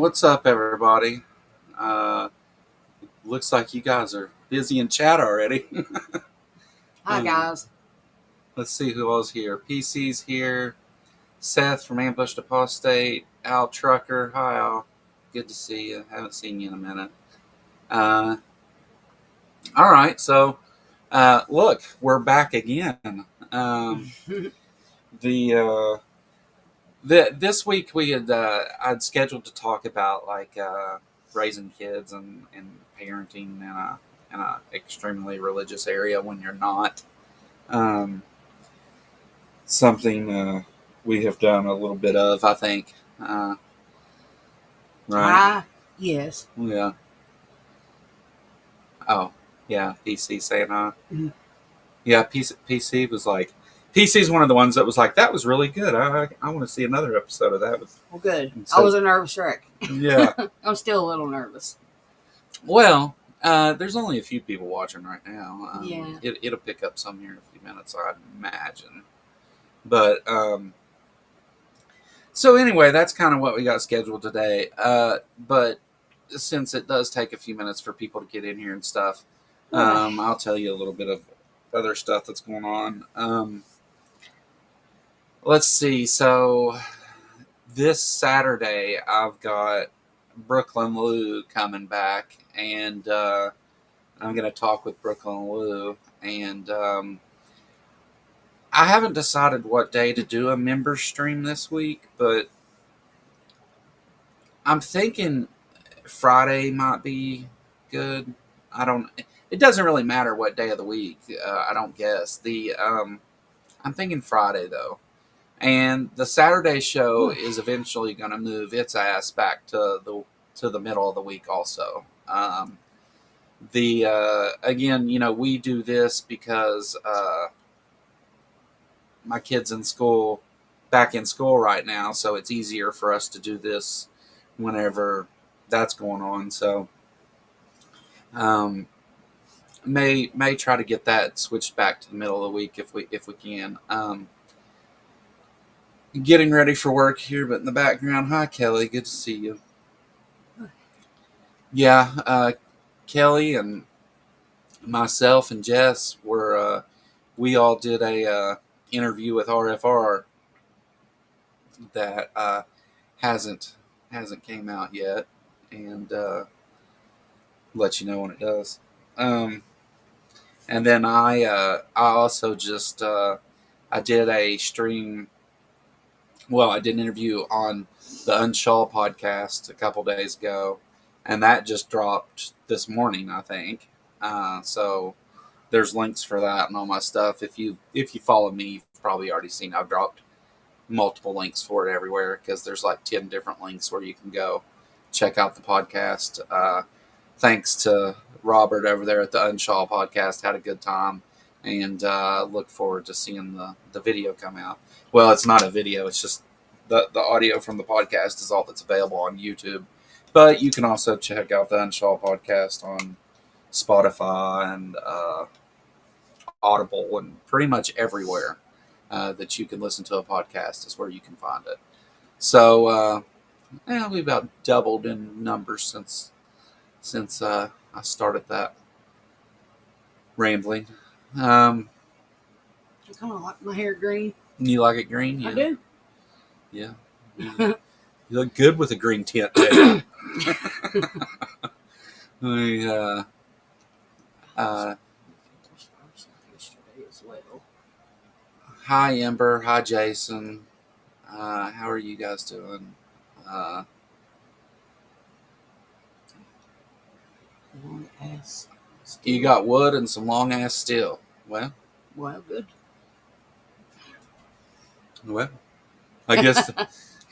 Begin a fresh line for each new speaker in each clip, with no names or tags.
What's up, everybody? Looks like you guys are busy in chat already.
Hi, guys.
Let's see who else here. PC's here. Seth from Ambushed Apostate. Al Trucker. Hi, Al. Good to see you. Haven't seen you in a minute. All right, so look, we're back again. This week we had I'd scheduled to talk about like raising kids and parenting in a extremely religious area when you're not. Something we have done a little bit of, I think. Right?
Yes.
Yeah. Oh, yeah. PC saying hi.
Mm-hmm.
Yeah. PC was like. PC's one of the ones that was like, that was really good. I want to see another episode of that.
Well, good.
So,
I was a nervous wreck.
Yeah.
I'm still a little nervous.
Well, there's only a few people watching right now.
Yeah.
It'll pick up some here in a few minutes, I'd imagine. But, so anyway, that's kind of what we got scheduled today. But since it does take a few minutes for people to get in here and stuff, I'll tell you a little bit of other stuff that's going on. Let's see. So this Saturday, I've got Brooklyn Lou coming back, and I'm going to talk with Brooklyn Lou. And I haven't decided what day to do a member stream this week, but I'm thinking Friday might be good. It doesn't really matter what day of the week. I don't guess. I'm thinking Friday though. And the Saturday show is eventually going to move its ass back to the middle of the week also. Again, we do this because my kid's back in school right now, so it's easier for us to do this whenever that's going on. So may try to get that switched back to the middle of the week if we can. Getting ready for work here, but in the background, hi Kelly, good to see you. Yeah, Kelly and myself and Jess we all did a interview with RFR that hasn't came out yet, and let you know when it does. And then I also just I did a stream. Well, I did an interview on the Unholy podcast a couple days ago, and that just dropped this morning, I think. So there's links for that and all my stuff. If you follow me, you've probably already seen I've dropped multiple links for it everywhere because there's like 10 different links where you can go check out the podcast. Thanks to Robert over there at the Unholy podcast. Had a good time, and look forward to seeing the video come out. Well, it's not a video. It's just the audio from the podcast is all that's available on YouTube. But you can also check out the Unholy podcast on Spotify and Audible and pretty much everywhere that you can listen to a podcast is where you can find it. So we about doubled in numbers since I started that rambling.
I kind of like my hair green.
You like it green? Yeah.
I do.
Yeah. You look good with a green tint, too. Hi, Ember. Hi, Jason. How are you guys doing?
Long ass steel.
You got wood and some long ass steel. Well,
good.
Well, I guess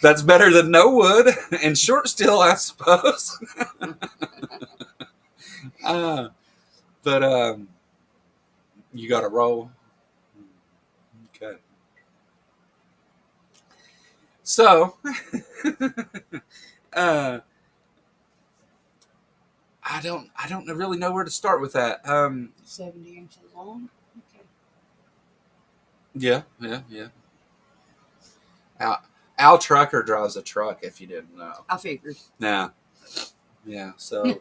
that's better than no wood and short steel, I suppose. But you got to roll. Okay. So, I don't really know where to start with that.
70 inches long. Okay.
Yeah. Al Trucker drives a truck, if you didn't know.
I figured.
Nah. Yeah, so.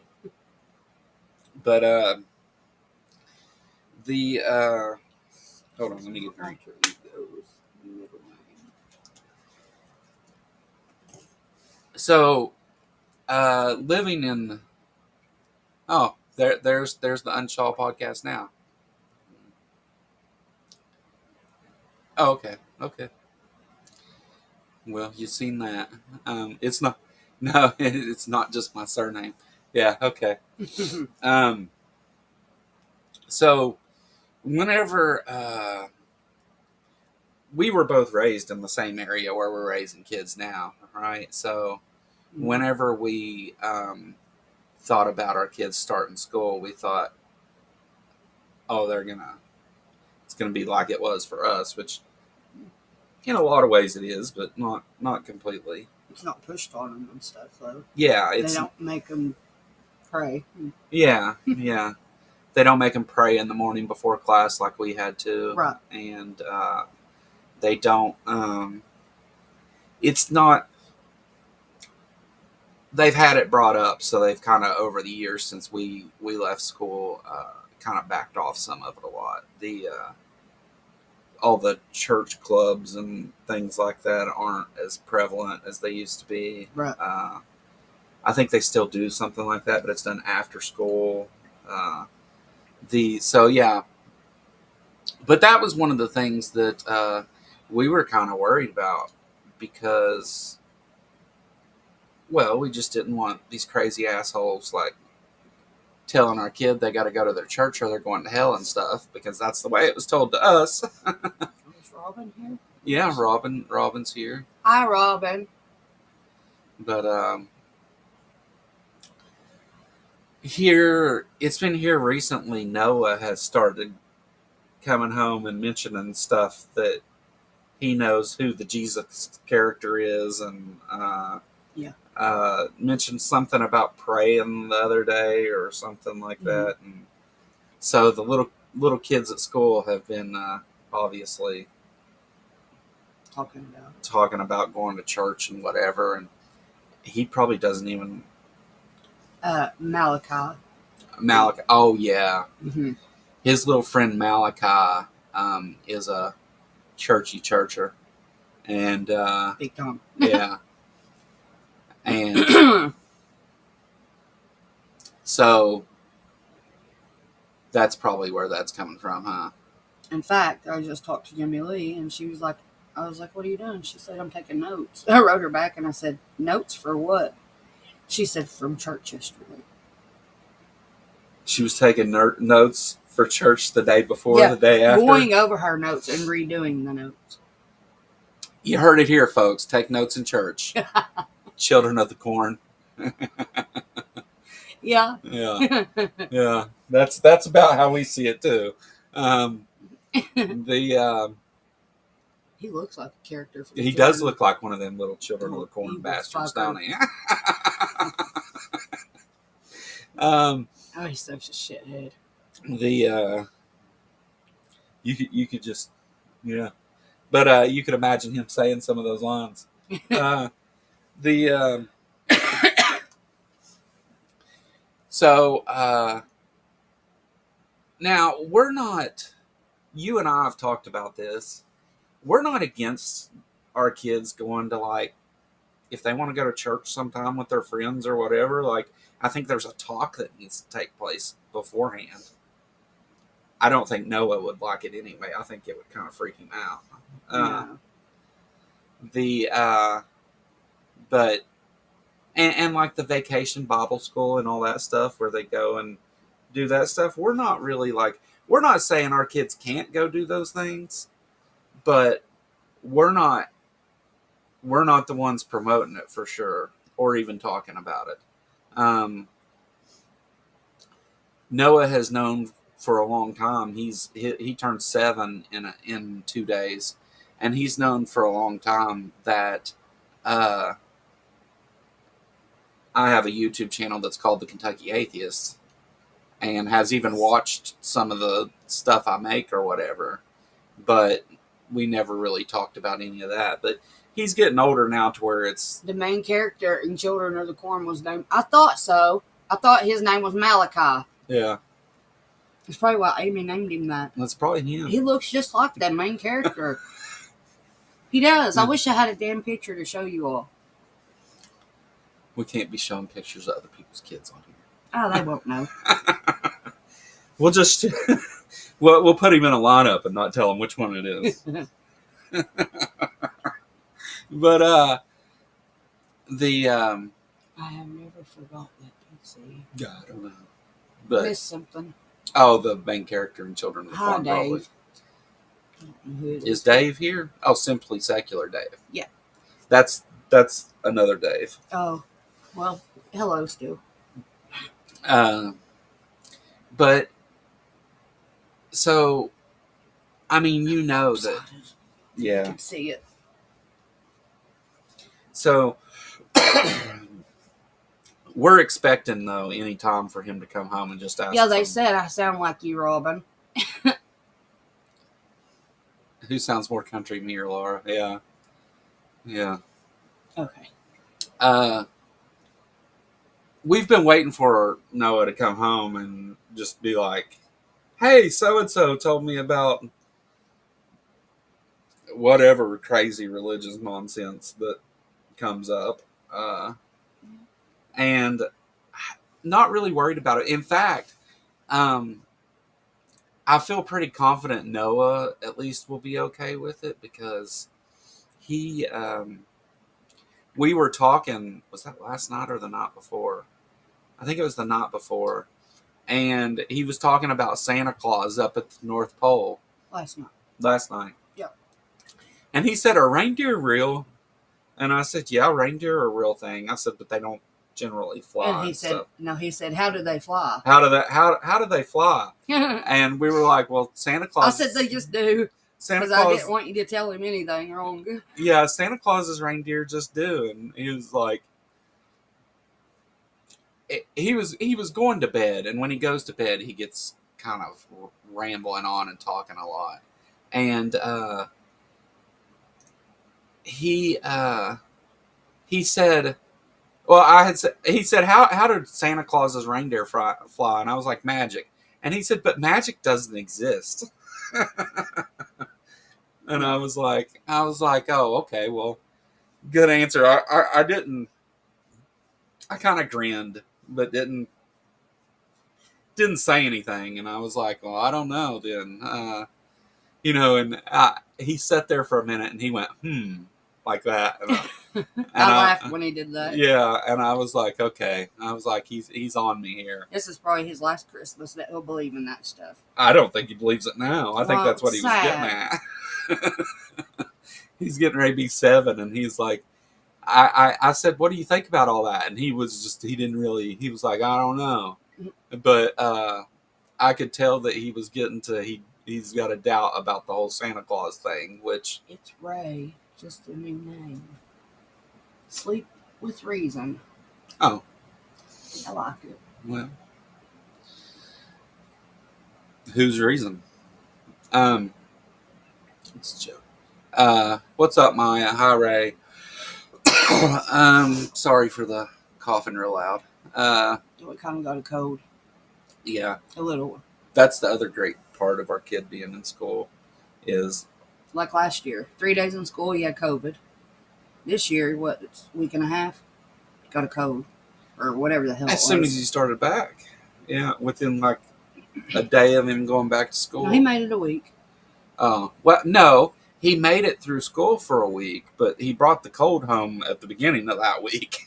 But, hold on, let me get a drink. So, living in, there's the Unshaw podcast now. Oh, okay, okay. Well, you've seen that. It's not, no, it's not just my surname. Yeah, okay. Um, so whenever we were both raised in the same area where we're raising kids now, right? So whenever we thought about our kids starting school, we thought, oh, it's gonna be like it was for us, which in a lot of ways it is, but not completely.
It's not pushed on them and stuff, though.
Yeah,
they don't make them pray.
Yeah, yeah. They don't make them pray in the morning before class like we had to,
right?
And they don't. It's not. They've had it brought up, so they've kind of over the years since we left school, kind of backed off some of it a lot. All the church clubs and things like that aren't as prevalent as they used to be.
Right.
I think they still do something like that, but it's done after school. So yeah, but that was one of the things that we were kind of worried about because, well, we just didn't want these crazy assholes like telling our kid they got to go to their church or they're going to hell and stuff, because that's the way it was told to us.
Is Robin here?
Yeah, Robin's here.
Hi, Robin.
But here, it's been here recently. Noah has started coming home and mentioning stuff that he knows who the Jesus character is, and mentioned something about praying the other day or something like that. And so the little kids at school have been obviously talking about going to church and whatever, and he probably doesn't even.
Malachi.
Oh yeah.
Mm-hmm.
His little friend Malachi is a churcher, and
big time.
Yeah, and so that's probably where that's coming from, huh?
In fact, I just talked to Jimmy Lee, and she was like, I was like, what are you doing? She said, I'm taking notes. I wrote her back, and I said, notes for what? She said, from church yesterday.
She was taking notes for church the day before, the day after?
Going over her notes and redoing the notes.
You heard it here, folks. Take notes in church. Children of the Corn.
Yeah.
Yeah. Yeah. That's about how we see it, too.
He looks like a character.
He does look like one of them little Children of the Corn bastards, don't he?
He's such a shithead.
You could just, yeah. But you could imagine him saying some of those lines. So now we're not. You and I have talked about this. We're not against our kids going to, like, if they want to go to church sometime with their friends or whatever. Like, I think there's a talk that needs to take place beforehand. I don't think Noah would like it anyway. I think it would kind of freak him out. But like the vacation Bible school and all that stuff where they go and do that stuff, we're not really we're not saying our kids can't go do those things, but we're not the ones promoting it for sure, or even talking about it. Noah has known for a long time. He turned 7 in 2 days, and he's known for a long time that I have a YouTube channel that's called The Kentucky Atheist, and has even watched some of the stuff I make or whatever, but we never really talked about any of that. But he's getting older now to where it's
The main character in Children of the Corn was named. I thought so. I thought his name was Malachi.
yeah.
That's probably why Amy named him that.
That's probably him.
He looks just like that main character. He does. I wish I had a damn picture to show you all.
We can't be showing pictures of other people's kids on here.
Oh, they won't know.
We'll just we'll put him in a lineup and not tell him which one it is. But the
I have never forgot that PC.
God, I don't know. But
Missed something.
oh, the main character in Children of the
Hi,
Corn, probably.
Dave. I don't know who it
Is Dave here? Oh, Simply Secular Dave.
Yeah.
That's another Dave.
Oh, well, hello, Stu.
But so, I mean, you know that,
I
yeah.
can see it.
So we're expecting though any time for him to come home and just ask.
Yeah, they said I sound like you, Robin.
Who sounds more country, me or Laura? Yeah, yeah.
Okay.
We've been waiting for Noah to come home and just be like, "Hey, so and so told me about whatever crazy religious nonsense that comes up," and not really worried about it. In fact, I feel pretty confident Noah at least will be okay with it because he. We were talking. Was that last night or the night before? I think it was the night before. And he was talking about Santa Claus up at the North Pole.
Last night.
Yep. And he said, "Are reindeer real?" And I said, "Yeah, reindeer are a real thing." I said, "But they don't generally fly."
And he said, "No." He said, "How do they fly?"
How do they fly? And we were like, "Well, Santa Claus."
I said, "They just do."
Santa
Because I
Claus.
didn't want you to tell him anything wrong.
Yeah, Santa Claus's reindeer just do. And he was like, he was going to bed, and when he goes to bed, he gets kind of rambling on and talking a lot. And he said, well, he said, how did Santa Claus's reindeer fly? And I was like, magic. And he said, but magic doesn't exist. And I was like, oh, okay, well, good answer. I didn't. I kind of grinned, but didn't say anything. And I was like, well, I don't know then. And he sat there for a minute and he went, like that. And
I laughed when he did that.
Yeah, and I was like, okay. I was like, he's on me here.
This is probably his last Christmas that he'll believe in that stuff.
I don't think he believes it now. I think that's what he was
sad.
getting at. He's getting ready to be 7, and he's like, I said, what do you think about all that? And he was like, I don't know. But I could tell that he was getting to, he's got a doubt about the whole Santa Claus thing, which...
It's Ray, just a new name. Sleep with Reason.
Oh.
I like it.
Well. Whose reason? It's a joke. What's up, Maya? Hi, Ray. Sorry for the coughing real loud.
We kind of got a cold.
Yeah.
A little one.
That's the other great part of our kid being in school is...
Like last year. 3 days in school, you had COVID. This year, it's a week and a half? Got a cold. Or whatever the hell it was.
As soon as he started back. Yeah, within like a day of him going back to school.
No, he made it a week.
Oh, well, no. He made it through school for a week, but he brought the cold home at the beginning of that week.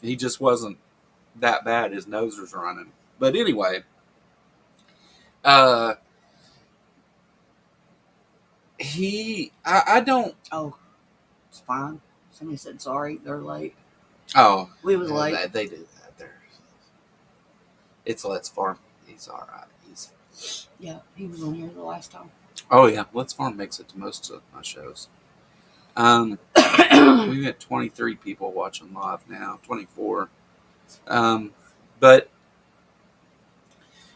He just wasn't that bad. His nose was running. But anyway, I don't...
Oh, it's fine. Somebody said sorry. They're late.
Oh.
We was late.
They do that. It's Let's Farm. He's all right.
Yeah, he was on here the last time.
Oh, yeah. Let's Farm makes it to most of my shows. We've got 23 people watching live now. 24. But,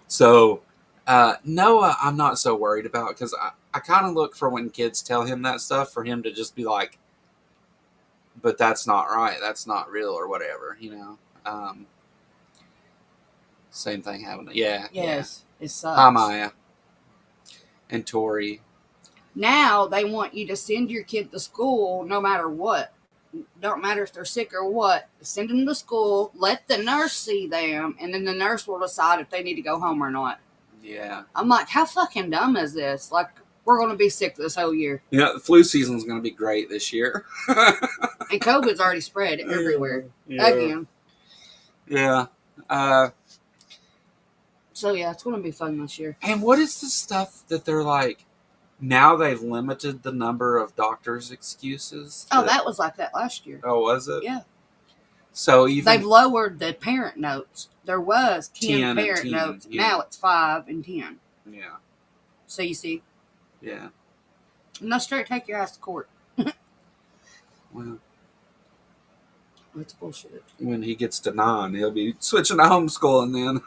so, Noah, I'm not so worried about because I kind of look for when kids tell him that stuff for him to just be like, but that's not right. That's not real or whatever, you know. Same thing happened. Yeah.
Yes,
Yeah.
it sucks.
Hi, Maya and Tori.
Now they want you to send your kid to school no matter what. Don't matter if they're sick or what. Send them to school. Let the nurse see them, and then the nurse will decide if they need to go home or not.
Yeah.
I'm like, how fucking dumb is this? Like, we're going to be sick this whole year.
You know, the flu season's going to be great this year.
And COVID's already spread everywhere.
Yeah.
Again.
Yeah.
So, yeah, it's going to be fun this year.
And what is the stuff that they're like, now they've limited the number of doctors' excuses?
Oh, that was like that last year.
Oh, was it?
Yeah.
So even
they've lowered the parent notes. There was 10 parent
10,
notes.
yeah.
Now it's 5 and 10.
Yeah.
So you see.
Yeah.
No, straight take your ass to court.
Well,
that's bullshit.
When he gets to 9, he'll be switching to homeschooling then.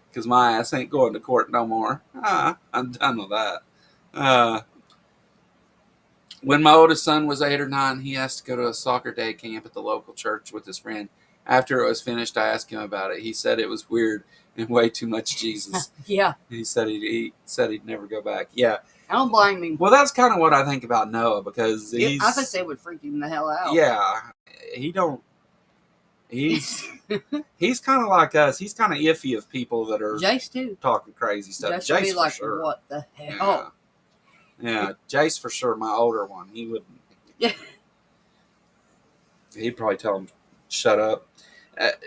Because my ass ain't going to court no more. I'm done with that. When my oldest son was 8 or 9, he asked to go to a soccer day camp at the local church with his friend. After it was finished, I asked him about it. He said it was weird and way too much Jesus.
Yeah.
He said he'd never go back. Yeah.
I don't blame him.
Well, that's kind of what I think about Noah, because
I think they would freak him the hell out.
Yeah. He's kind of like us. He's kind of iffy of people that are
Jace too.
talking crazy stuff.
Jace would be like,
sure.
What the hell?
Yeah, Jace for sure. My older one, he wouldn't.
Yeah.
He'd probably tell him, "Shut up."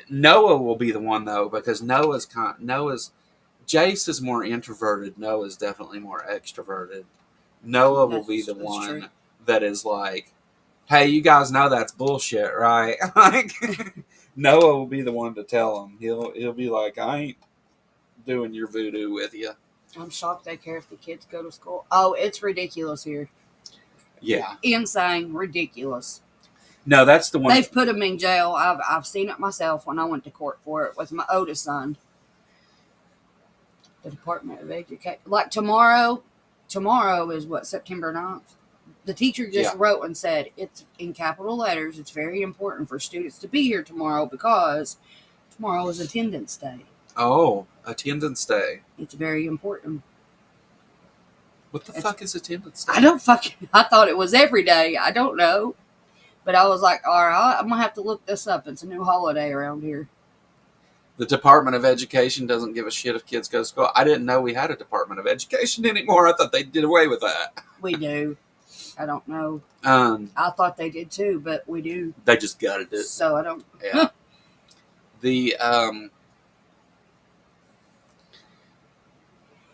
Noah will be the one though, because Jace is more introverted. Noah's definitely more extroverted. Noah will be the one
true.
that is like, "Hey, you guys know that's bullshit, right?" Like, Noah will be the one to tell him. He'll be like, "I ain't doing your voodoo with you."
I'm shocked they care if the kids go to school. Oh, it's ridiculous here.
Yeah.
Insane, ridiculous.
No, that's the one.
They've put him in jail. I've seen it myself when I went to court for it with my oldest son. The Department of Education. Like tomorrow is what, September 9th? The teacher just wrote and said, it's in capital letters, it's very important for students to be here tomorrow because tomorrow is attendance day.
Oh, attendance day.
It's very important.
What the fuck is attendance day?
I thought it was every day. I don't know. But I was like, all right, I'm going to have to look this up. It's a new holiday around here.
The Department of Education doesn't give a shit if kids go to school. I didn't know we had a Department of Education anymore. I thought they did away with that.
We do. I don't know. I thought they did too, but we do.
They just gutted it.
So I don't.
Yeah.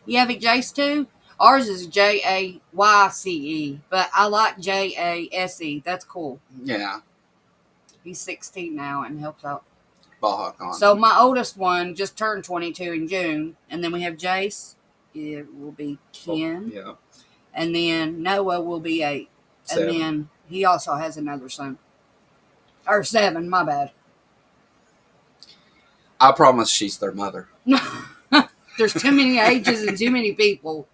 You have a Jace too? Ours is Jayce, but I like Jase. That's cool.
Yeah.
He's 16 now and helps out.
Baja Con.
So my oldest one just turned 22 in June, and then we have Jace. It will be 10.
Yeah.
And then Noah will be 8.
7.
And then he also has another son. Or 7, my bad.
I promise she's their mother.
There's too many ages and too many people.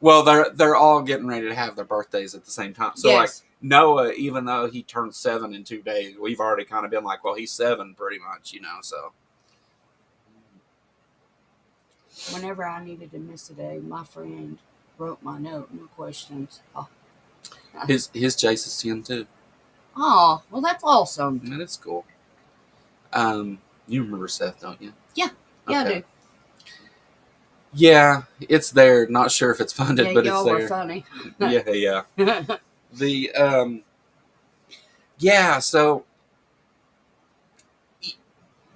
Well, they're all getting ready to have their birthdays at the same time. So
yes.
like Noah, even though he turned 7 in 2 days, we've already kind of been like, well, he's 7 pretty much, you know. So
whenever I needed to miss a day, my friend wrote my note, no questions. Oh.
his Jace is 10 too.
Oh, well, that's awesome.
That is cool. You remember Seth, don't you?
Yeah. Yeah,
okay.
I do.
Yeah, it's there. Not sure if it's funded, but it's there.
Y'all were funny.
Yeah. Yeah, so,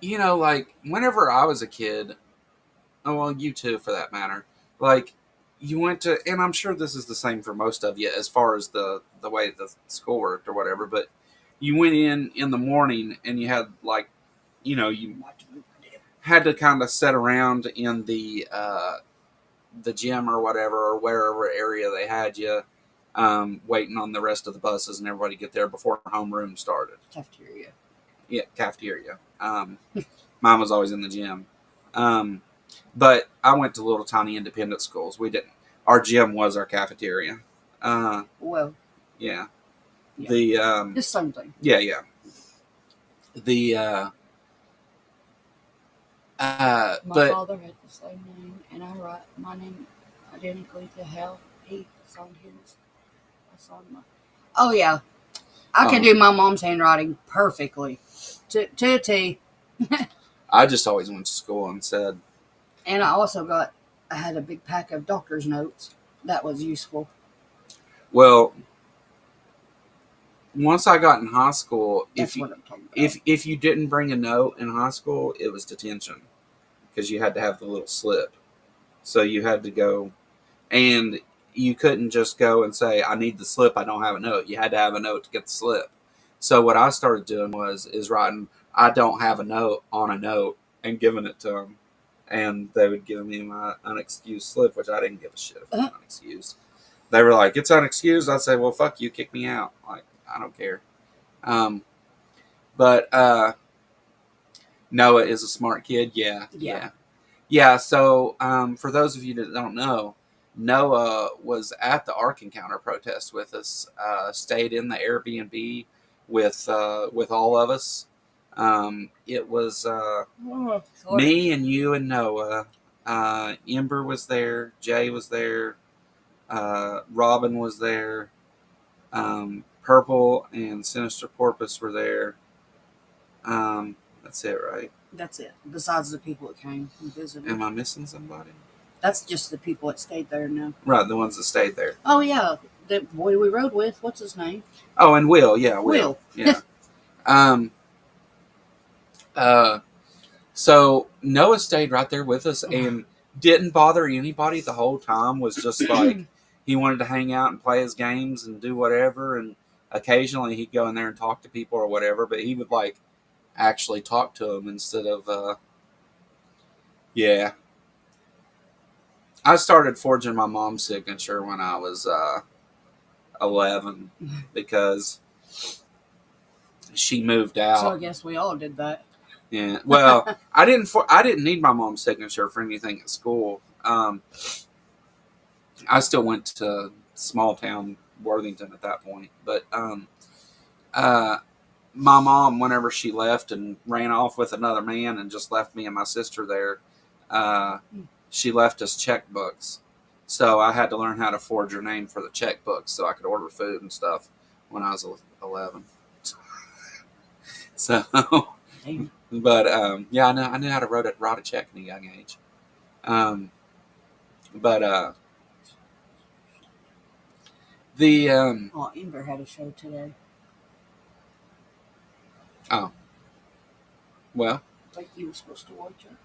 you know, like, whenever I was a kid, oh, well, you too, for that matter, like, you went to, and I'm sure this is the same for most of you as far as the way the school worked or whatever, but you went in the morning and you had, like, you know, you had to kind of sit around in the gym or whatever, or wherever area they had you, waiting on the rest of the buses and everybody get there before homeroom started.
Cafeteria.
Yeah, cafeteria. Mine was always in the gym. But I went to little tiny independent schools. We didn't. Our gym was our cafeteria. Uh,
Well,
yeah.
yeah.
The
Just something.
yeah. The
My
but
father had the same name, and I write my name identically to how he signed his. I signed my. Oh yeah, I can do my mom's handwriting perfectly, to a T.
I just always went to school and said.
And I had a big pack of doctor's notes. That was useful.
Well, once I got in high school,
That's what I'm talking about.
if you didn't bring a note in high school, it was detention because you had to have the little slip. So you had to go, and you couldn't just go and say, "I need the slip. I don't have a note." You had to have a note to get the slip. So what I started doing is writing, "I don't have a note" on a note and giving it to them, and they would give me my unexcused slip, which I didn't give a shit if it was unexcused. They were like, "It's unexcused." I'd say, "Well, fuck you, kick me out." Like, I don't care. Um, but Noah is a smart kid. Yeah. So for those of you that don't know, Noah was at the Ark Encounter protest with us. Stayed in the Airbnb with all of us. It was me and you and Noah. Ember was there. Jay was there. Robin was there. Purple and Sinister Porpoise were there. That's it, right?
That's it. Besides the people that came and visited.
Am I missing somebody?
That's just the people that stayed there now.
Right, the ones that stayed there.
Oh yeah, the boy we rode with. What's his name?
Oh, and Will, yeah,
Will.
Yeah. um. So Noah stayed right there with us and didn't bother anybody the whole time. Was just like he wanted to hang out and play his games and do whatever. And occasionally he'd go in there and talk to people or whatever. But he would like actually talk to them instead of yeah. I started forging my mom's signature when I was 11 because she moved out.
So I guess we all did that.
Yeah. Well, I didn't need my mom's signature for anything at school. I still went to small town Worthington at that point, but uh, my mom, whenever she left and ran off with another man and just left me and my sister there, she left us checkbooks. So I had to learn how to forge her name for the checkbooks so I could order food and stuff when I was 11. So, but yeah, I knew how to write a check in a young age. But the
Oh, Ember had a show today.
oh, well,
Like you were supposed to watch it.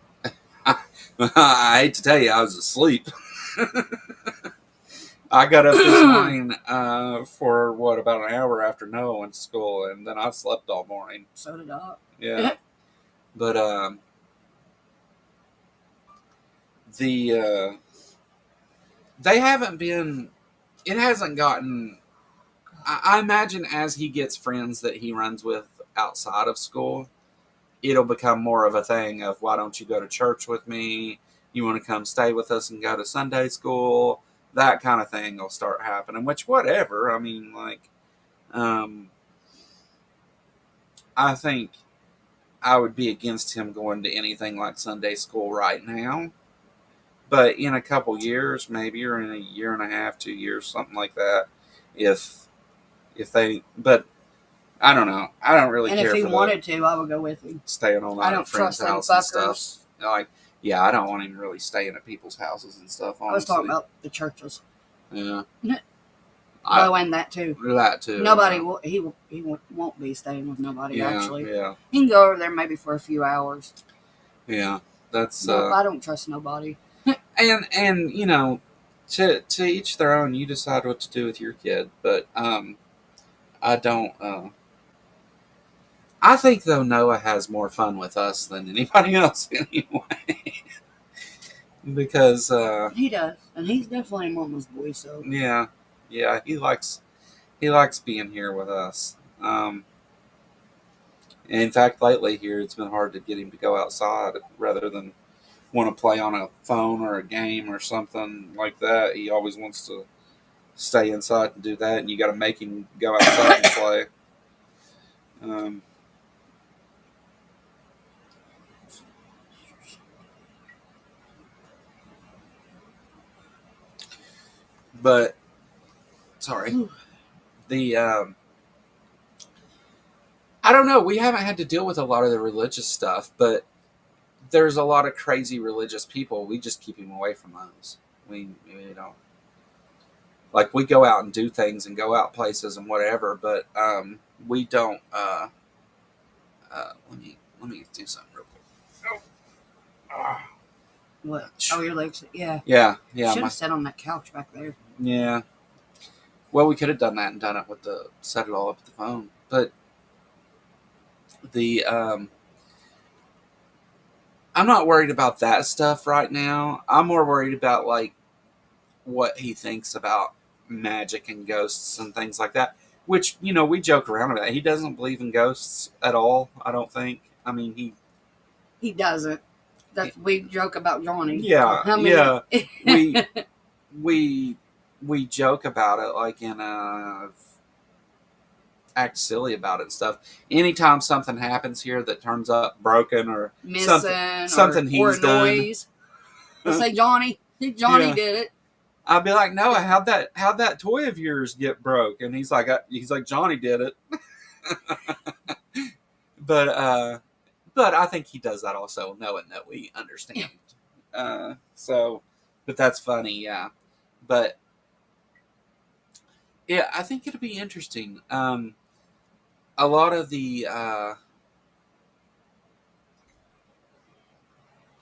I hate to tell you, I was asleep. I got up this morning for about an hour after Noah went to school, and then I slept all morning.
So did I.
Yeah, but the they haven't been. It hasn't gotten. I imagine as he gets friends that he runs with outside of school, it'll become more of a thing of why don't you go to church with me? You want to come stay with us and go to Sunday school? That kind of thing will start happening. Which whatever. I mean, like, I think I would be against him going to anything like Sunday school right now. But in a couple years, maybe, or in a year and a half, 2 years, something like that, if they, but I don't know. I don't really
and
care.
And if he
for
wanted to, I would go with him.
Staying all night
I don't
at friends'
trust them
house and
fuckers.
stuff. Like, yeah, I don't want him really staying at people's houses and stuff. Honestly.
I was talking about the churches.
Yeah.
Oh, and that too.
That too.
Nobody will. He won't be staying with nobody.
Yeah,
actually,
yeah.
He can go over there maybe for a few hours.
Yeah, that's.
No, I don't trust nobody.
and you know, to each their own. You decide what to do with your kid, but I don't. I think though Noah has more fun with us than anybody else anyway. Because
he does, and he's definitely a mama's boy. So
yeah, he likes being here with us. In fact, lately here it's been hard to get him to go outside rather than want to play on a phone or a game or something like that. He always wants to stay inside and do that, and you got to make him go outside and play. Um, but sorry, the I don't know. We haven't had to deal with a lot of the religious stuff, but there's a lot of crazy religious people. We just keep him away from those. We don't like we go out and do things and go out places and whatever, but we don't. Let me do something real quick. Ah.
What? Oh, your legs? Yeah.
Yeah.
Should have sat on that couch back there.
Yeah. Well, we could have done that and done it with the set it all up with the phone, but the I'm not worried about that stuff right now. I'm more worried about like what he thinks about magic and ghosts and things like that. Which we joke around about. He doesn't believe in ghosts at all. I don't think. I mean,
he doesn't. We joke about Johnny.
Yeah, yeah. we joke about it like in act silly about it and stuff. Anytime something happens here that turns up broken or
missing
something he's done,
noise, we'll say Johnny did it.
I'll be like, Noah, how'd that toy of yours get broke? And he's like Johnny did it. But I think he does that also, knowing that we understand. But that's funny, yeah. But yeah, I think it'll be interesting. A lot of the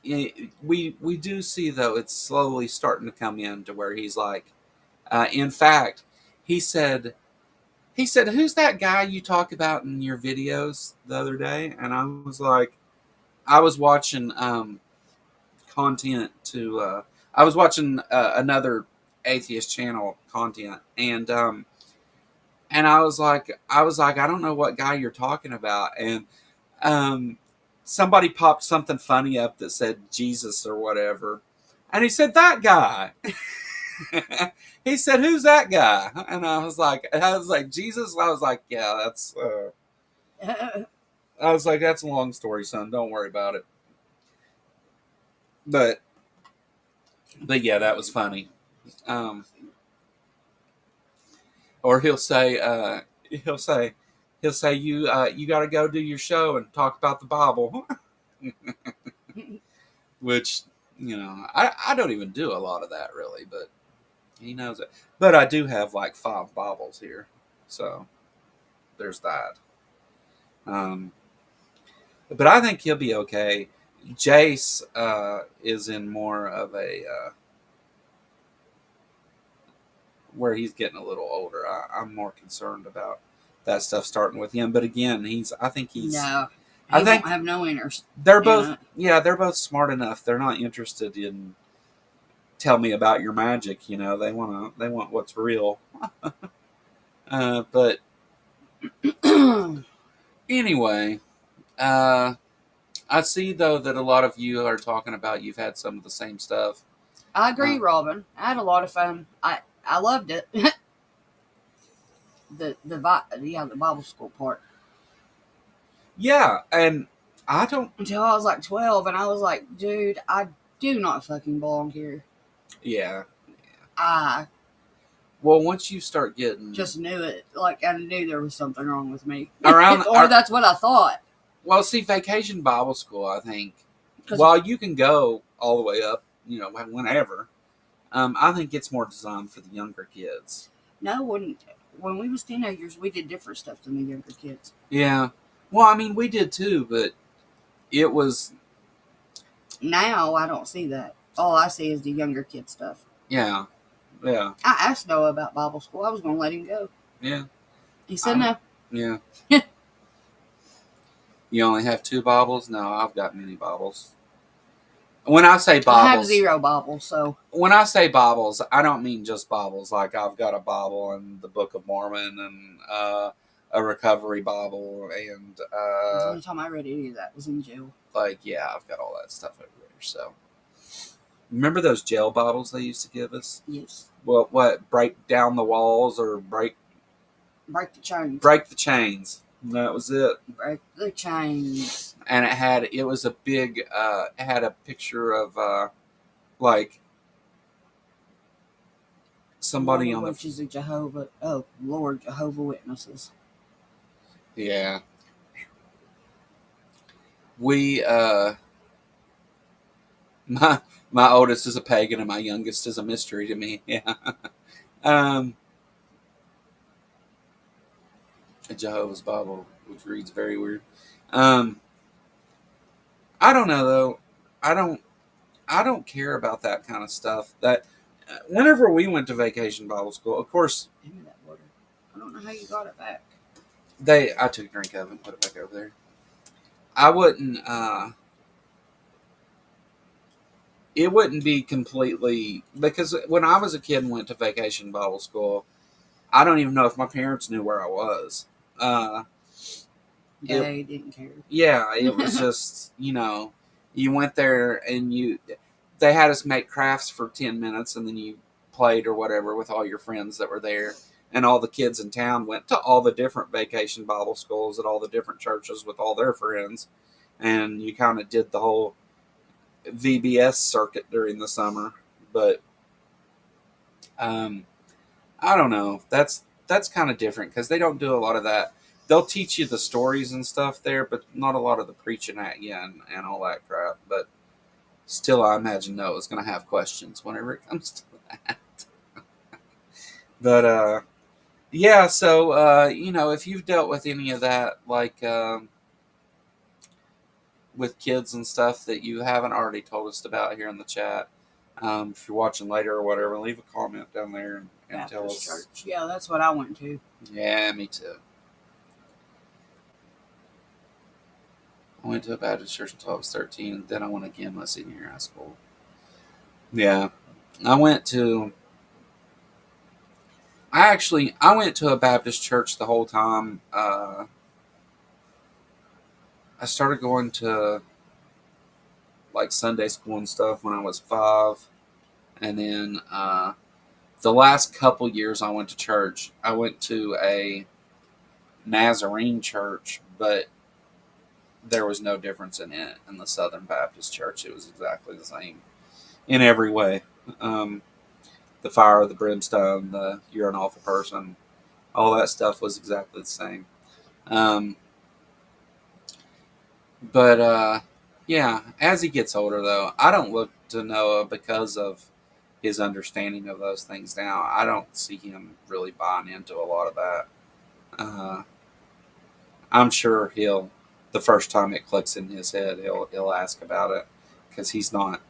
we do see though it's slowly starting to come in to where he's like, in fact, he said, who's that guy you talk about in your videos the other day? And I was like, I was watching content to I was watching another atheist channel content, and I was like, I don't know what guy you're talking about, and somebody popped something funny up that said Jesus or whatever, and he said that guy. He said, who's that guy? And I was like Jesus. I was like, yeah, that's. I was like, that's a long story, son. Don't worry about it. But yeah, that was funny. Or he'll say you got to go do your show and talk about the Bible, which I don't even do a lot of that really, but he knows it. But I do have like 5 Bibles here, so there's that. But I think he'll be okay. Jace is in more of a where he's getting a little older. I'm more concerned about that stuff starting with him. But again, I think he's.
No,
I think
won't have no interest.
They're both. Yeah, they're both smart enough. They're not interested in tell me about your magic. They want what's real. But anyway, I see though that a lot of you are talking about you've had some of the same stuff.
I agree, Robin. I had a lot of fun. I loved it. the Bible school part.
Yeah, and I don't
until I was like 12, and I was like, dude, I do not fucking belong here.
Yeah.
Well,
once you start getting,
just knew it. Like I knew there was something wrong with me.
Or
that's what I thought.
Well, see, Vacation Bible School, I think, while you can go all the way up, whenever, I think it's more designed for the younger kids.
No, when we was teenagers, we did different stuff than the younger kids.
Yeah. Well, I mean, we did too, but it was.
Now I don't see that. All I see is the younger kid stuff.
Yeah. Yeah.
I asked Noah about Bible school. I was going to let him go.
Yeah.
He said no.
Yeah. You only have 2 Bibles? No, I've got many Bibles. When I say Bibles,
I have 0 Bibles. So
when I say Bibles, I don't mean just Bibles. Like I've got a Bible and the Book of Mormon and a Recovery Bible and.
The only time I read any of that was in jail.
Like, yeah, I've got all that stuff over there. So, Remember those gel bottles they used to give us?
Yes.
Well, what, break down the walls or break
the chains.
Break the chains. And that was it.
Break the chains.
And it was a big, it had a picture of, like, somebody on the...
bunches of Jehovah, oh, Lord, Jehovah Witnesses.
Yeah. We, my oldest is a pagan and my youngest is a mystery to me. Yeah. A Jehovah's Bible, which reads very weird. I don't know though. I don't care about that kind of stuff. That whenever we went to vacation Bible school, of course.
Give me that water. I don't know how you got it back.
I took a drink of it and put it back over there. I wouldn't. It wouldn't be completely, because when I was a kid and went to vacation Bible school, I don't even know if my parents knew where I was.
They didn't care.
Yeah, it was just, you went there and they had us make crafts for 10 minutes and then you played or whatever with all your friends that were there. And all the kids in town went to all the different vacation Bible schools at all the different churches with all their friends. And you kind of did the whole VBS circuit during the summer. But I don't know. That's kind of different because they don't do a lot of that. They'll teach you the stories and stuff there, but not a lot of the preaching at you and all that crap. But still, I imagine Noah's going to have questions whenever it comes to that. But, yeah, so, if you've dealt with any of that, like with kids and stuff that you haven't already told us about here in the chat, if you're watching later or whatever, leave a comment down there and tell us.
Church. Yeah, that's what I went to.
Yeah, me too. I went to a Baptist church until I was 13, and then I went again my senior year of high school. Yeah. I went to a Baptist church the whole time. I started going to, like, Sunday school and stuff when I was 5. And then the last couple years I went to church, I went to a Nazarene church, but there was no difference in it in the Southern Baptist church. It was exactly the same in every way. The fire, the brimstone, the you're an awful person, all that stuff was exactly the same. But yeah, as he gets older, though, I don't look to Noah because of his understanding of those things now. I don't see him really buying into a lot of that. I'm sure the first time it clicks in his head, he'll ask about it because he's not,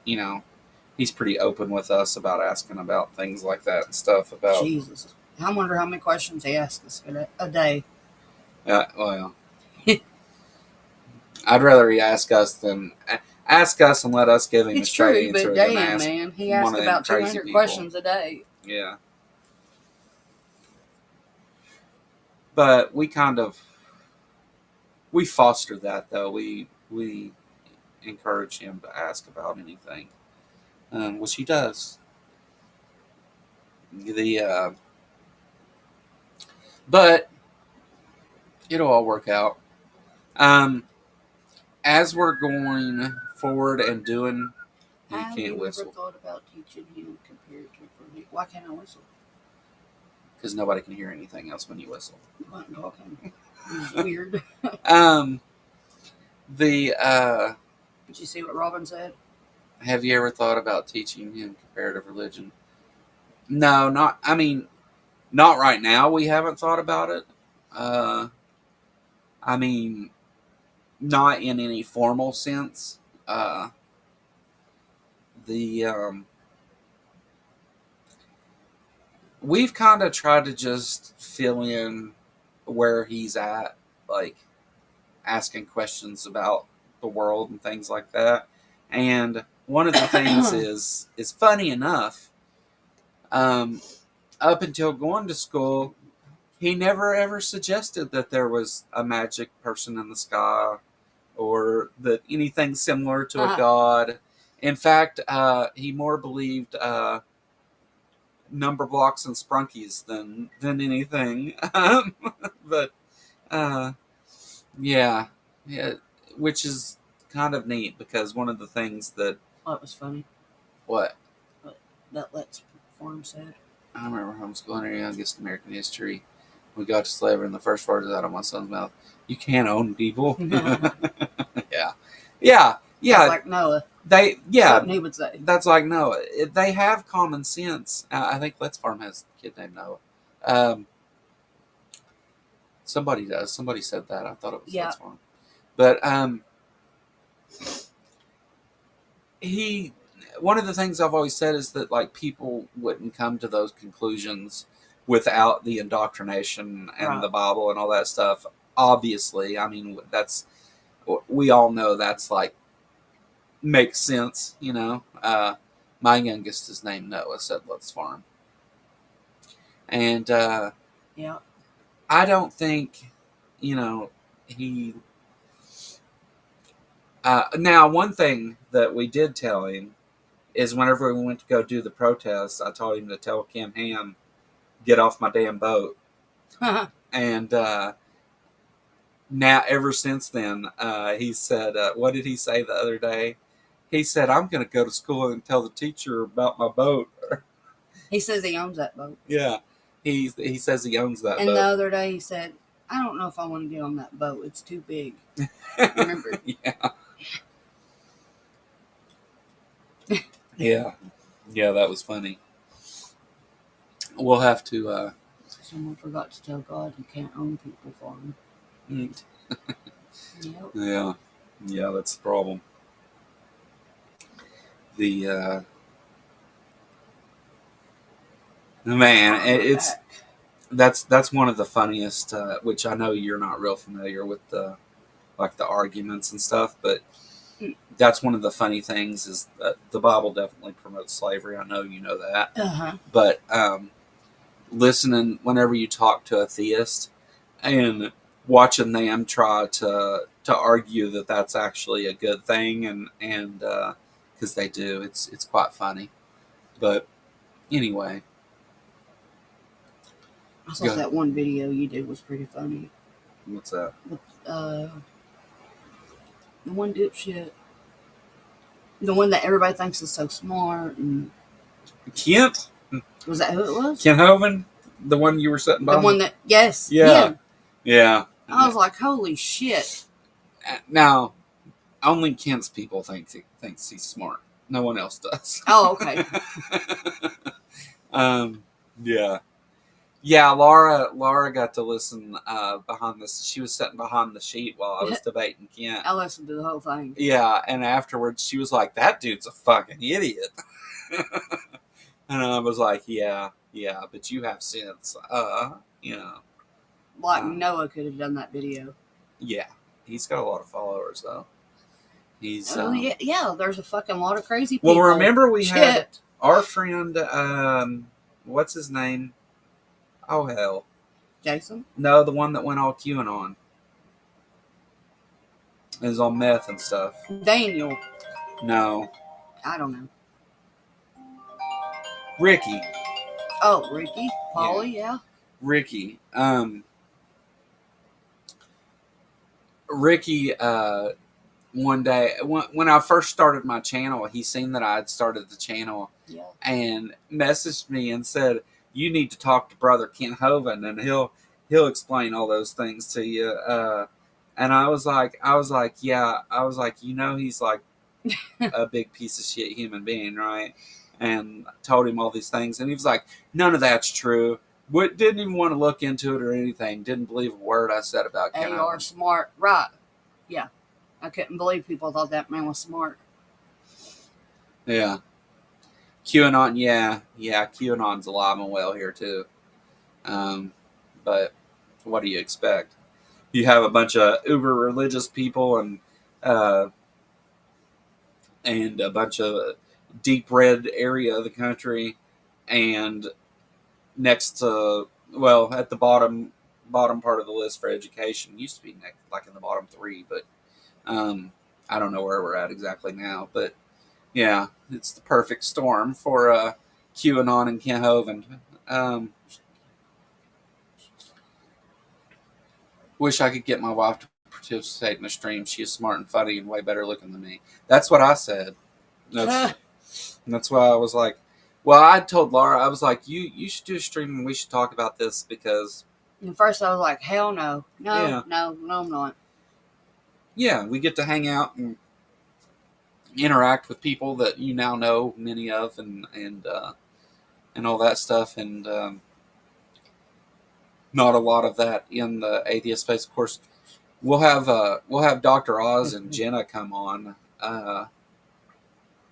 he's pretty open with us about asking about things like that and stuff. About
Jesus, I wonder how many questions he asks us a day.
Well, I'd rather he ask us and let us give him a straight answer.
But damn, man, he asks about 200 questions a day.
Yeah, but we foster that though. We encourage him to ask about anything, which he does. But it'll all work out. As we're going forward and doing, you can't whistle.
Have you ever thought about teaching him comparative religion? Why can't I whistle?
Because nobody can hear anything else when you whistle.
You weren't talking. It's weird. Did you see what Robin said?
Have you ever thought about teaching him comparative religion? No, not right now. We haven't thought about it. Not in any formal sense. We've kind of tried to just fill in where he's at, like asking questions about the world and things like that. And one of the things is funny enough, up until going to school, he never ever suggested that there was a magic person in the sky or that anything similar to a god. In fact, he more believed number blocks and sprunkies than anything. But uh, yeah, yeah, which is kind of neat because one of the things that
Oh, it was funny.
what
What that Let's Form said.
I remember homeschooling our youngest American history. We got to slavery, and the first words out of my son's mouth, "You can't own people."
That's
Yeah, yeah, yeah.
like Noah.
Yeah,
Something he would say.
that's like Noah. They have common sense. I think Let's Farm has a kid named Noah. Um, somebody does. Somebody said that. I thought it was
Yeah.
Let's Farm, but he. One of the things I've always said is that like people wouldn't come to those conclusions without the indoctrination and
Right.
the Bible and all that stuff. Obviously, I mean that's we all know that's like makes sense, you know. My youngest is named Noah, said Let's Farm. And
Yeah.
I don't think, you know, he. Now, one thing that we did tell him is whenever we went to go do the protest, I told him to tell Kim Ham, get off my damn boat. And now, ever since then, he said, what did he say the other day? He said, I'm going to go to school and tell the teacher about my boat.
He says he owns that boat.
Yeah. He says he owns that
And
boat.
the other day he said, I don't know if I want to get on that boat. It's too big. Remember?
Yeah. Yeah. Yeah, that was funny. We'll have to.
Someone forgot to tell God you can't own people for him. Yep.
Yeah. Yeah, that's the problem. The man, it's that's one of the funniest. Which I know you're not real familiar with the like the arguments and stuff, but that's one of the funny things is that the Bible definitely promotes slavery. I know you know that, but listening whenever you talk to a theist and watching them try to argue that that's actually a good thing and because they do, it's quite funny. But anyway,
I thought that one video you did was pretty funny.
What's that?
With, the one dipshit. The one that everybody thinks is so smart. And
Kent?
Was that who it was?
Kent Hovind? The one you were sitting by?
The one that, yes.
Yeah.
Him.
Yeah.
I was like, holy shit.
Now, only Kent's people thinks he's smart. No one else does.
Oh, okay.
Yeah. Yeah, Laura got to listen behind this. She was sitting behind the sheet while I was debating Kent.
I listened to the whole thing.
Yeah, and afterwards she was like, that dude's a fucking idiot. And I was like, yeah, but you have sense. You know.
Like Noah could have done that video.
Yeah. He's got a lot of followers, though. He's
yeah, there's a fucking lot of crazy people.
Well, remember we had our friend, what's his name? Oh, hell.
Jason?
No, the one that went all QAnon. Is on meth and stuff.
Daniel.
No.
I don't know.
Ricky.
Oh, Ricky? Paulie, yeah.
Ricky. Ricky, one day, when I first started my channel, he seen that I had started the channel and messaged me and said, you need to talk to Brother Kent Hovind and he'll explain all those things to you. And I was like, yeah. I was like, he's like a big piece of shit human being, right? And told him all these things. And he was like, none of that's true. Didn't even want to look into it or anything. Didn't believe a word I said about Kent Hovind.
They are smart. Right. Yeah. I couldn't believe people thought that man was smart.
Yeah. QAnon, yeah. QAnon's alive and well here, too. But what do you expect? You have a bunch of uber religious people and a bunch of deep red area of the country, and next to, well, at the bottom part of the list for education, used to be like in the bottom 3, but I don't know where we're at exactly now. But Yeah, it's the perfect storm for QAnon and Kent Um, wish I could get my wife to participate in the stream. She is smart and funny and way better looking than me. That's what I said. That's why I was like, well, I told Laura, I was like, you should do a stream and we should talk about this because.
And first I was like, hell no. No,
Yeah.
no, I'm not.
Yeah, we get to hang out and interact with people that you now know many of and all that stuff and not a lot of that in the atheist space. Of course, we'll have Dr. Oz and Jenna come on.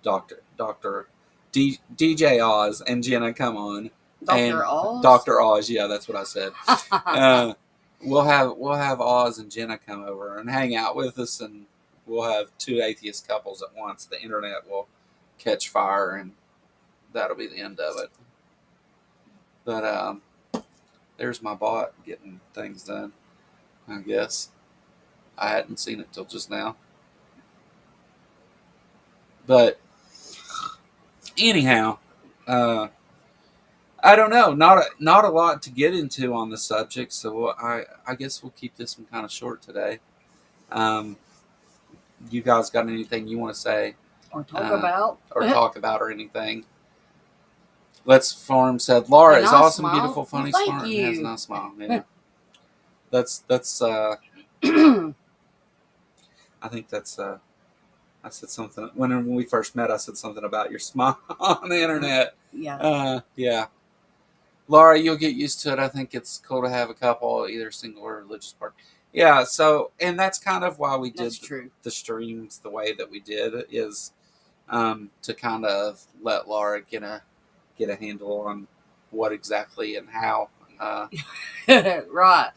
Dr. DJ Oz and Jenna come on.
Dr. Oz?
Dr. Oz, yeah, that's what I said. We'll have Oz and Jenna come over and hang out with us, and we'll have two atheist couples at once. The internet will catch fire, and that'll be the end of it. But there's my bot getting things done, I guess. I hadn't seen it till just now. But anyhow, I don't know. Not a lot to get into on the subject, so I guess we'll keep this one kind of short today. You guys got anything you want to say
or talk
about or anything? Let's Farm said Laura is awesome,
smile.
Beautiful, funny,
well,
smart,
you.
and has a nice smile. Yeah, that's. I think that's. I said something when we first met. I said something about your smile on the internet.
Yeah.
Yeah. Laura, you'll get used to it. I think it's cool to have a couple, either single or religious partner. Yeah. So, and that's kind of why we did the streams the way that we did is to kind of let Laura get a handle on what exactly and how.
Right.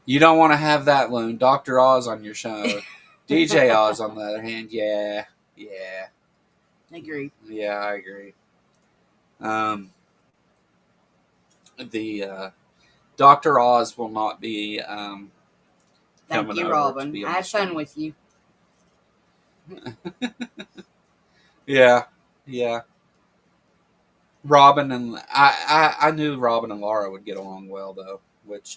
You don't want to have that loon, Dr. Oz on your show. DJ Oz, on the other hand, yeah.
I agree.
Yeah, I agree. The Dr. Oz will not be
Thank you, Robin. I had fun with you.
Yeah. Robin and I knew Robin and Laura would get along well though, which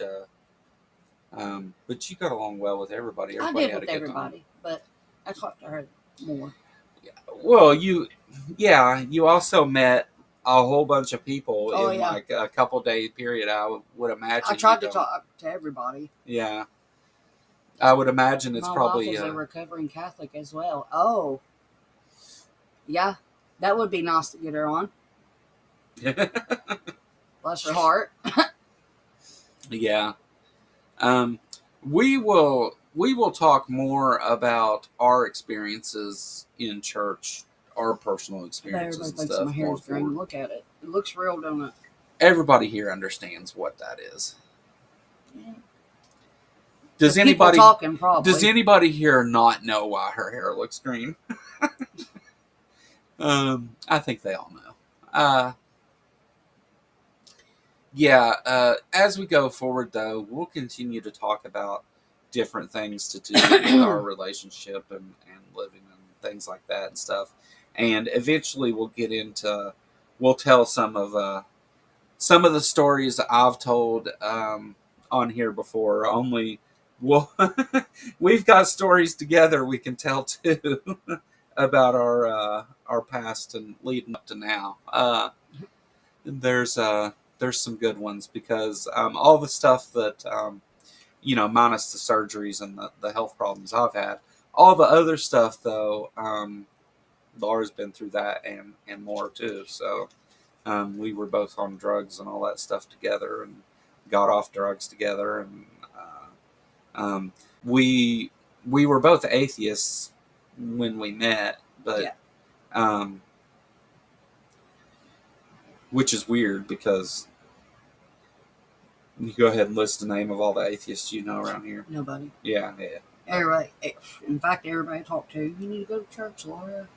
but you got along well with everybody.
I did with everybody, but I talked to her more.
Yeah. Well, you also met a whole bunch of people in like a couple day period. I would imagine.
I tried to talk to everybody.
Yeah, I would imagine it's probably.
My wife is a recovering Catholic as well. Oh, yeah, that would be nice to get her on. Bless her heart.
Yeah. We will talk more about our experiences in church, our personal experiences and stuff.
My hair's green. Look at it. It looks real, don't it?
Everybody here understands what that is.
Yeah.
Does anybody here not know why her hair looks green? I think they all know. As we go forward, though, we'll continue to talk about different things to do with our relationship and living and things like that and stuff. And eventually we'll tell some of the stories that I've told on here before. Only we've got stories together we can tell too about our past and leading up to now. There's some good ones because all the stuff that minus the surgeries and the health problems I've had, all the other stuff though, Laura's been through that and more too. So we were both on drugs and all that stuff together and got off drugs together, and we were both atheists when we met, but which is weird because you go ahead and list the name of all the atheists you know around here.
Nobody.
Yeah.
Everybody. In fact, everybody I talk to, you need to go to church, Laura.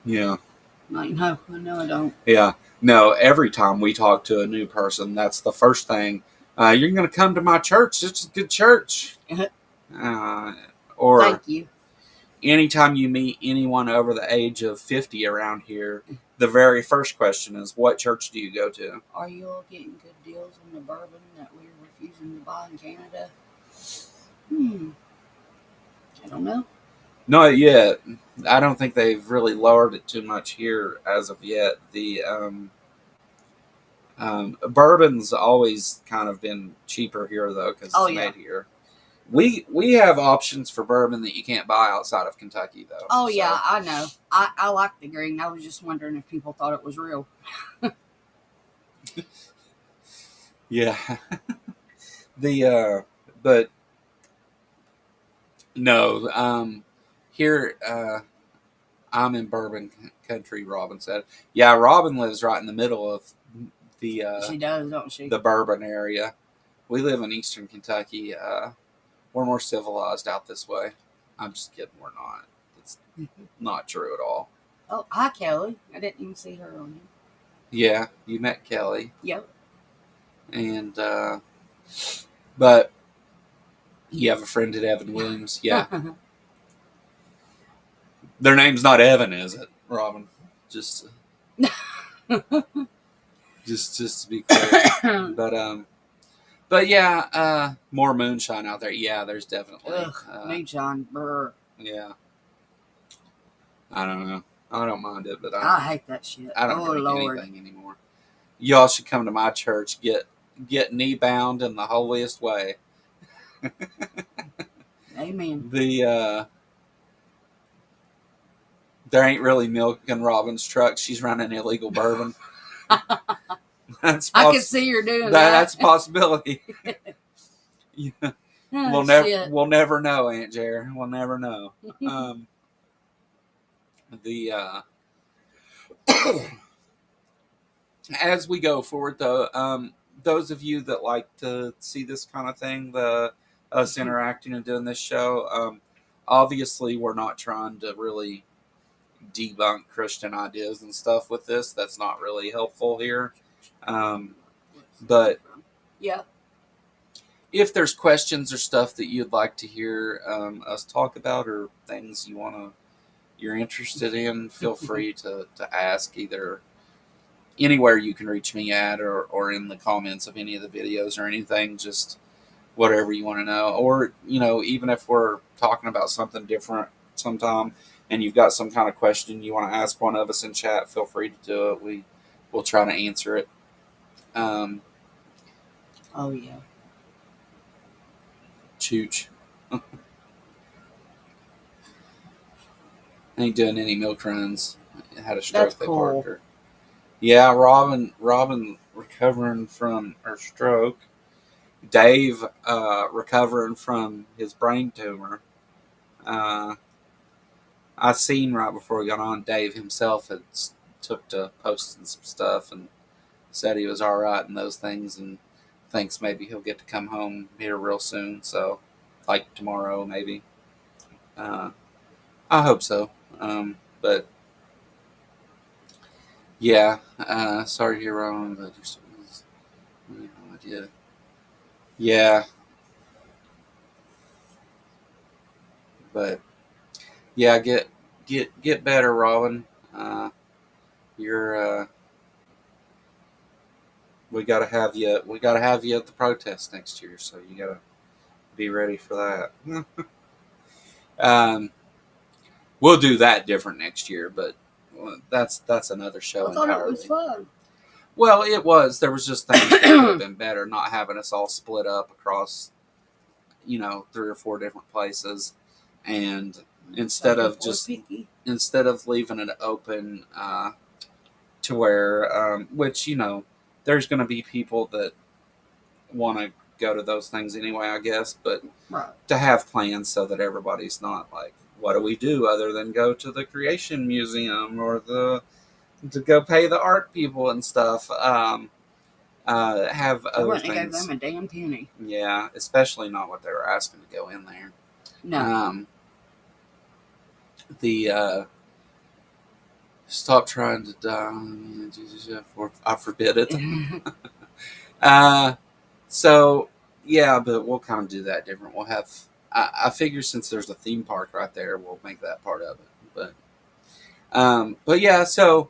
Yeah.
No, I don't.
Yeah. No, every time we talk to a new person, that's the first thing. You're going to come to my church. It's a good church. Or
thank you.
anytime you meet anyone over the age of 50 around here, the very first question is, what church do you go to?
Are you all getting good deals on the bourbon that we're refusing to buy in Canada? I don't know.
Not yet. I don't think they've really lowered it too much here as of yet. The bourbon's always kind of been cheaper here though because it's made here. We have options for bourbon that you can't buy outside of Kentucky though.
Oh yeah, I know. I like the green. I was just wondering if people thought it was real.
Yeah. But no, here I'm in bourbon country, Robin said. Yeah, Robin lives right in the middle of the
she does, don't she?
The bourbon area. We live in eastern Kentucky. We're more civilized out this way. I'm just kidding, we're not. It's not true at all.
Oh, hi Kelly. I didn't even see her on here.
Yeah, you met Kelly.
Yep.
And but you have a friend at Evan Williams. Yeah. Their name's not Evan, is it, Robin? Just just to be clear. But yeah, more moonshine out there. Yeah, there's definitely
moonshine. Brr.
Yeah. I don't know. I don't mind it, but
I hate that shit.
I don't drink anything anymore. Y'all should come to my church. Get knee bound in the holiest way.
Amen.
There ain't really milk in Robin's truck. She's running illegal bourbon. I
can see her doing that.
That's a possibility. Yeah.
Oh,
we'll never know, Aunt Jer. We'll never know. As we go forward, though, those of you that like to see this kind of thing, us interacting and doing this show, obviously we're not trying to really debunk Christian ideas and stuff with this. That's not really helpful here. But
yeah,
if there's questions or stuff that you'd like to hear us talk about or things you're interested in, feel free to ask either anywhere you can reach me at or in the comments of any of the videos or anything, just whatever you want to know. Or, even if we're talking about something different sometime and you've got some kind of question you want to ask one of us in chat, feel free to do it. We'll try to answer it.
Oh, yeah.
Chooch. Ain't doing any milk runs. Had a stroke. That's cool. Parked her. Yeah, Robin recovering from her stroke. Dave recovering from his brain tumor. I seen right before we got on, Dave himself had took to posting some stuff and said he was all right and those things, and thinks maybe he'll get to come home here real soon. So, like tomorrow, maybe. I hope so. But yeah, sorry to hear wrong, but there's no idea. Yeah, but yeah, get better, Robin. You're we gotta have you. We gotta have you at the protest next year, so you gotta be ready for that. We'll do that different next year, but that's another show.
I thought it was fun.
Well, it was. There was just things that could have been better, not having us all split up across, 3 or 4 different places, and instead of leaving it open to where, which there's going to be people that want to go to those things anyway, I guess, but to have plans so that everybody's not like, what do we do other than go to the Creation Museum or to go pay the art people and stuff. Have other things. I wouldn't give
them a damn penny.
Yeah, especially not what they were asking to go in there.
No.
Stop trying to die. I forbid it. So yeah, but we'll kind of do that different. We'll have I figure since there's a theme park right there, we'll make that part of it. But yeah, so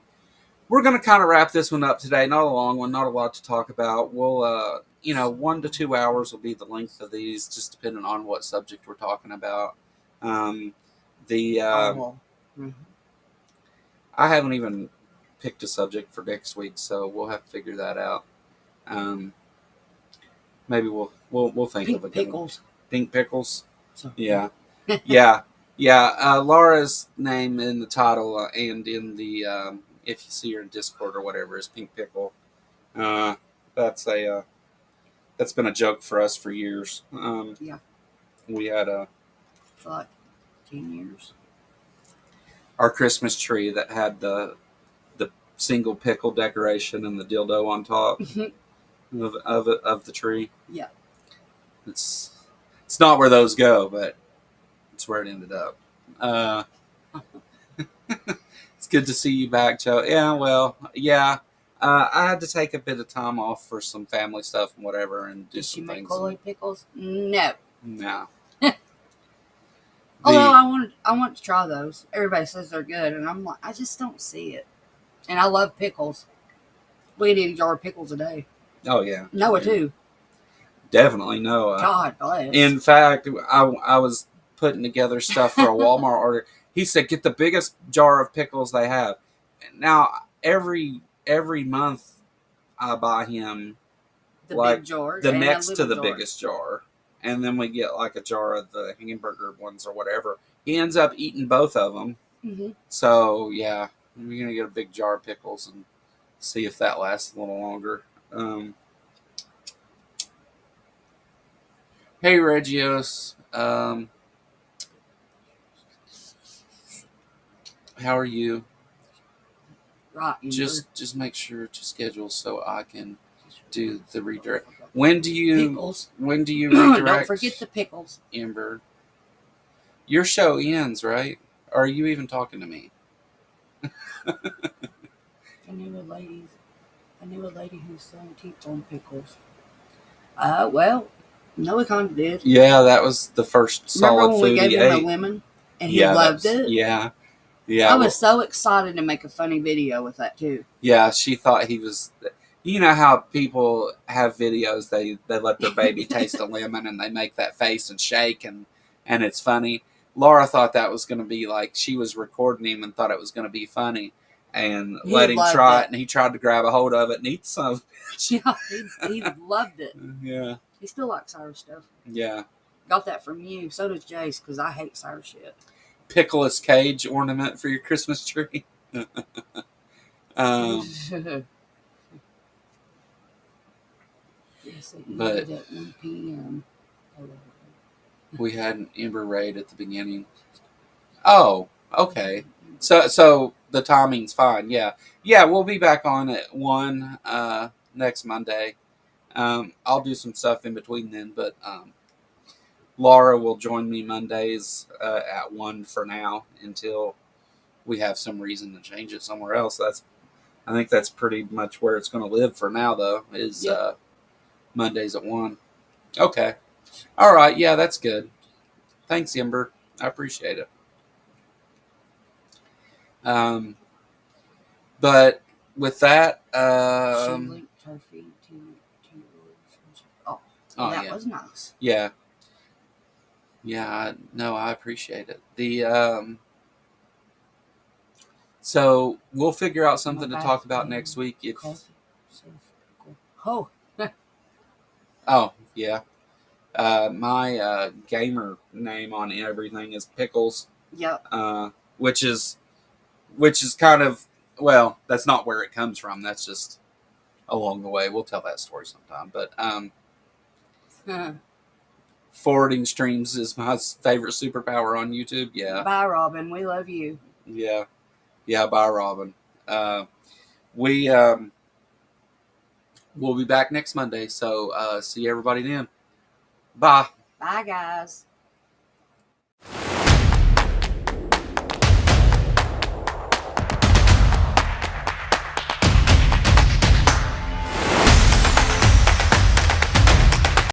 we're going to kind of wrap this one up today. Not a long one, not a lot to talk about. We'll, 1 to 2 hours will be the length of these, just depending on what subject we're talking about. Um, the
Mhm.
I haven't even picked a subject for next week, so we'll have to figure that out. Um, maybe we'll think of
Pink
a good one.
pickles.
Pink pickles.
So,
Yeah, yeah, yeah. Laura's name in the title and in the if you see her in Discord or whatever is Pink Pickle. Uh, that's been a joke for us for years.
Yeah.
We had
For like 10 years.
our Christmas tree that had the single pickle decoration and the dildo on top of the tree.
Yeah.
It's it's not where those go, but it's where it ended up. Uh, it's good to see you back, Joe. Yeah, well, yeah. I had to take a bit of time off for some family stuff and whatever, and do
Did she
some
make
things.
Kool-Aid pickles? No.
No.
Although
The
I want to try those. Everybody says they're good, and I'm like, I just don't see it. And I love pickles. We can eat a jar of pickles a day.
oh yeah,
Noah
yeah.
too.
Definitely Noah.
God bless.
In fact, I was putting together stuff for a Walmart order. He said, "Get the biggest jar of pickles they have." Now every month I buy him
the
like
big jar
the
and a
next to
little
the
jar.
biggest jar, and then we get like a jar of the hamburger ones or whatever. He ends up eating both of them.
Mm-hmm.
So yeah, we're gonna get a big jar of pickles and see if that lasts a little longer. Hey Regios, how are you?
Right.
Just make sure to schedule so I can do the redirect. When do you
pickles.
when do you redirect?
Don't forget the pickles.
Amber. Your show ends, right? Or are you even talking to me?
I knew a lady who's selling teeth on pickles. Well, Noah kind of did.
Yeah, that was the first solid
Remember when we
food
gave
he
him a
ate.
lemon and he
Yeah,
loved it?
yeah, yeah.
I was so excited to make a funny video with that too.
Yeah, she thought he was. You know how people have videos they let their baby taste a lemon and they make that face and shake and it's funny. Laura thought that was going to be like she was recording him and thought it was going to be funny and
He
let him
loved
try
it.
it and he tried to grab a hold of it and eat some.
Yeah, he loved it.
Yeah,
He still likes sour stuff.
yeah.
Got that from you. So does Jace because I hate sour shit.
Pickleous cage ornament for your Christmas tree.
Yes, it
But
ended at 1 p.m.
we had an Ember raid at the beginning. Oh, okay. So the timing's fine. Yeah, yeah. We'll be back on at 1 next Monday. I'll do some stuff in between then, but Laura will join me Mondays at 1 for now until we have some reason to change it somewhere else. I think that's pretty much where it's going to live for now, though. Is
Yep.
Mondays at 1. Okay. All right. Yeah, that's good. Thanks, Ember. I appreciate it. But with that,
She linked her feed to oh, that
yeah.
was nice.
Yeah, yeah. No, I appreciate it. So we'll figure out something to talk about next week. If
oh,
oh yeah, my gamer name on everything is Pickles.
Yep.
Which is kind of, well, that's not where it comes from. That's just along the way. We'll tell that story sometime. But forwarding streams is my favorite superpower on YouTube. Yeah.
Bye, Robin. We love you.
Yeah. Yeah. Bye, Robin. We we'll be back next Monday. So see everybody then. Bye.
Bye, guys.